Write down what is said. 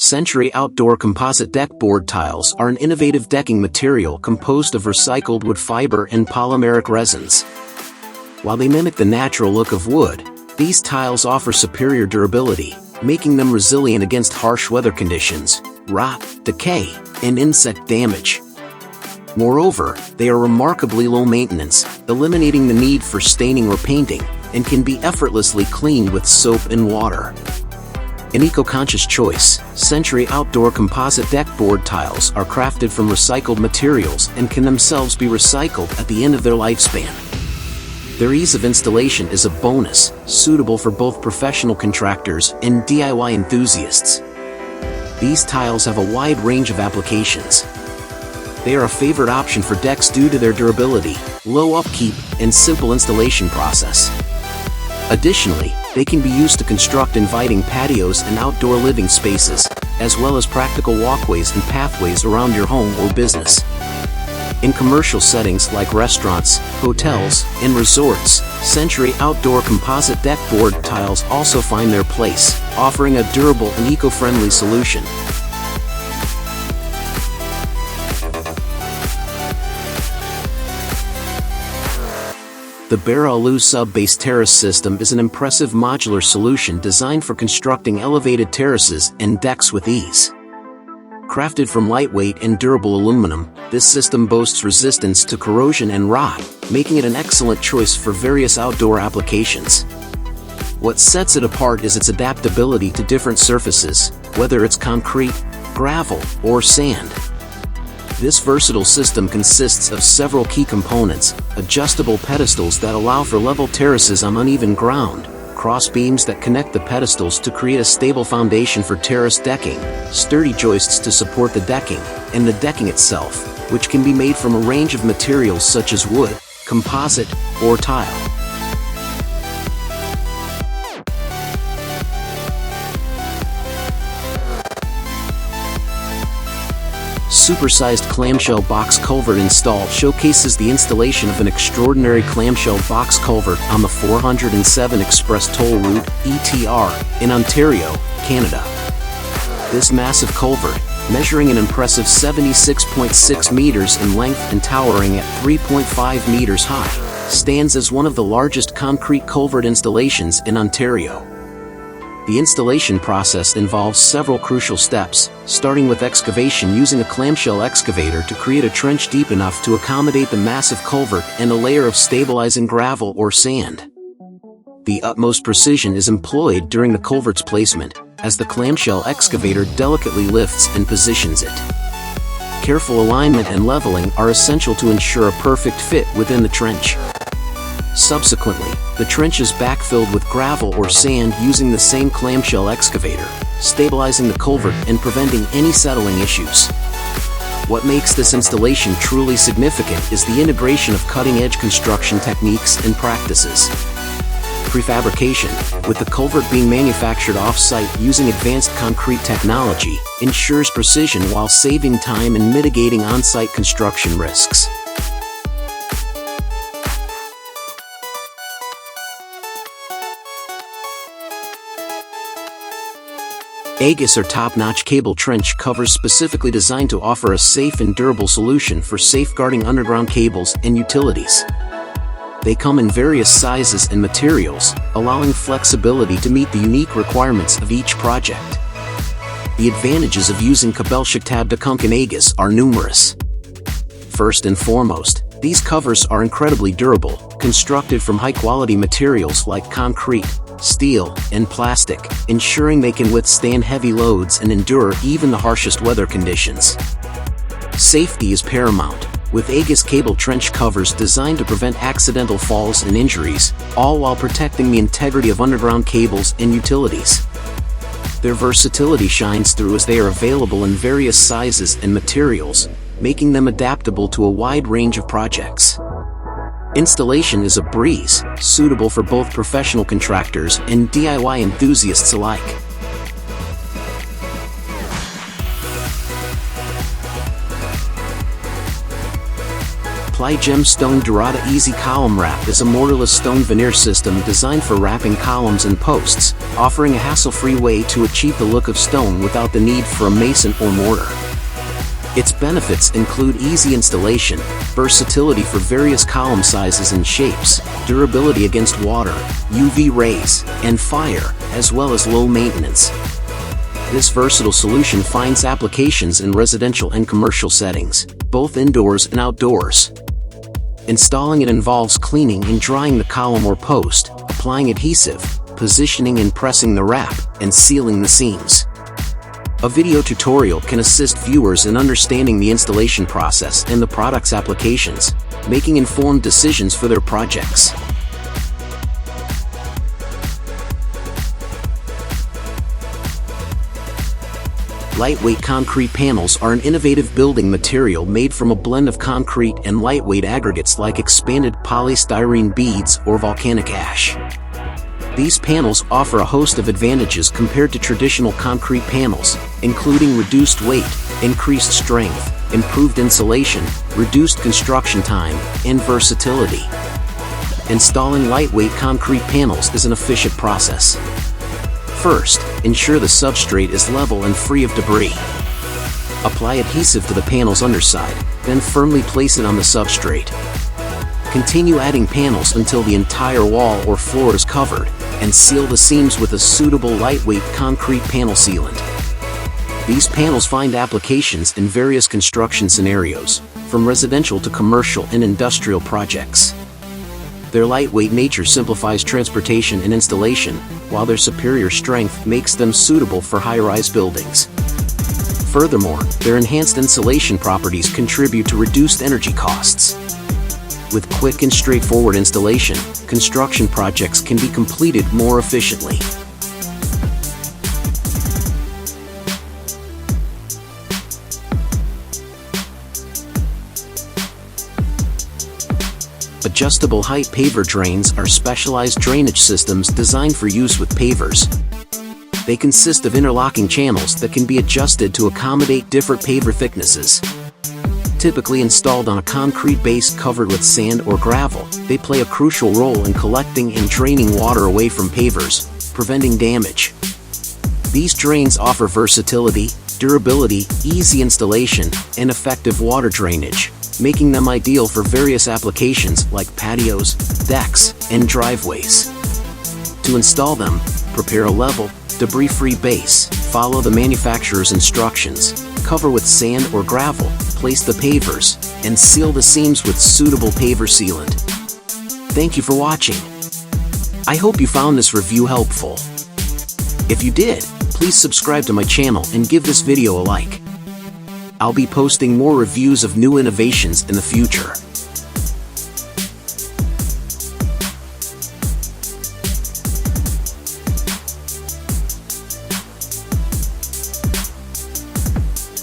Century Outdoor Composite Deck Board Tiles are an innovative decking material composed of recycled wood fiber and polymeric resins. While they mimic the natural look of wood, these tiles offer superior durability, making them resilient against harsh weather conditions, rot, decay, and insect damage. Moreover, they are remarkably low maintenance, eliminating the need for staining or painting, and can be effortlessly cleaned with soap and water. An eco-conscious choice, Century Outdoor Composite Deck Board Tiles are crafted from recycled materials and can themselves be recycled at the end of their lifespan. Their ease of installation is a bonus, suitable for both professional contractors and DIY enthusiasts. These tiles have a wide range of applications. They are a favorite option for decks due to their durability, low upkeep, and simple installation process. Additionally, they can be used to construct inviting patios and outdoor living spaces, as well as practical walkways and pathways around your home or business. In commercial settings like restaurants, hotels, and resorts, Century Outdoor Composite Deck Board Tiles also find their place, offering a durable and eco-friendly solution. The BERA sub-base terrace system is an impressive modular solution designed for constructing elevated terraces and decks with ease. Crafted from lightweight and durable aluminum, this system boasts resistance to corrosion and rot, making it an excellent choice for various outdoor applications. What sets it apart is its adaptability to different surfaces, whether it's concrete, gravel, or sand. This versatile system consists of several key components: adjustable pedestals that allow for level terraces on uneven ground, cross beams that connect the pedestals to create a stable foundation for terrace decking, sturdy joists to support the decking, and the decking itself, which can be made from a range of materials such as wood, composite, or tile. Supersized clamshell box culvert install showcases the installation of an extraordinary clamshell box culvert on the 407 Express Toll Route, ETR, in Ontario, Canada. This massive culvert, measuring an impressive 76.6 meters in length and towering at 3.5 meters high, stands as one of the largest concrete culvert installations in Ontario. The installation process involves several crucial steps, starting with excavation using a clamshell excavator to create a trench deep enough to accommodate the massive culvert and a layer of stabilizing gravel or sand. The utmost precision is employed during the culvert's placement, as the clamshell excavator delicately lifts and positions it. Careful alignment and leveling are essential to ensure a perfect fit within the trench. Subsequently, the trench is backfilled with gravel or sand using the same clamshell excavator, stabilizing the culvert and preventing any settling issues. What makes this installation truly significant is the integration of cutting-edge construction techniques and practices. Prefabrication, with the culvert being manufactured off-site using advanced concrete technology, ensures precision while saving time and mitigating on-site construction risks. AGUSS are top-notch cable trench covers specifically designed to offer a safe and durable solution for safeguarding underground cables and utilities. They come in various sizes and materials, allowing flexibility to meet the unique requirements of each project. The advantages of using Kabelschachtabdeckung AGUSS are numerous. First and foremost, these covers are incredibly durable, constructed from high-quality materials like concrete, steel, and plastic, ensuring they can withstand heavy loads and endure even the harshest weather conditions. Safety is paramount, with AGUSS cable trench covers designed to prevent accidental falls and injuries, all while protecting the integrity of underground cables and utilities. Their versatility shines through as they are available in various sizes and materials, making them adaptable to a wide range of projects. Installation is a breeze, suitable for both professional contractors and DIY enthusiasts alike. Apply Gemstone Durata Easy Column Wrap is a mortarless stone veneer system designed for wrapping columns and posts, offering a hassle-free way to achieve the look of stone without the need for a mason or mortar. Its benefits include easy installation, versatility for various column sizes and shapes, durability against water, UV rays, and fire, as well as low maintenance. This versatile solution finds applications in residential and commercial settings, both indoors and outdoors. Installing it involves cleaning and drying the column or post, applying adhesive, positioning and pressing the wrap, and sealing the seams. A video tutorial can assist viewers in understanding the installation process and the product's applications, making informed decisions for their projects. Lightweight concrete panels are an innovative building material made from a blend of concrete and lightweight aggregates like expanded polystyrene beads or volcanic ash. These panels offer a host of advantages compared to traditional concrete panels, including reduced weight, increased strength, improved insulation, reduced construction time, and versatility. Installing lightweight concrete panels is an efficient process. First, ensure the substrate is level and free of debris. Apply adhesive to the panel's underside, then firmly place it on the substrate. Continue adding panels until the entire wall or floor is covered, and seal the seams with a suitable lightweight concrete panel sealant. These panels find applications in various construction scenarios, from residential to commercial and industrial projects. Their lightweight nature simplifies transportation and installation, while their superior strength makes them suitable for high-rise buildings. Furthermore, their enhanced insulation properties contribute to reduced energy costs. With quick and straightforward installation, construction projects can be completed more efficiently. Adjustable height paver drains are specialized drainage systems designed for use with pavers. They consist of interlocking channels that can be adjusted to accommodate different paver thicknesses. Typically installed on a concrete base covered with sand or gravel, they play a crucial role in collecting and draining water away from pavers, preventing damage. These drains offer versatility, durability, easy installation, and effective water drainage, making them ideal for various applications like patios, decks, and driveways. To install them, prepare a level, debris-free base, follow the manufacturer's instructions, cover with sand or gravel, place the pavers, and seal the seams with suitable paver sealant. Thank you for watching. I hope you found this review helpful. If you did, please subscribe to my channel and give this video a like. I'll be posting more reviews of new innovations in the future.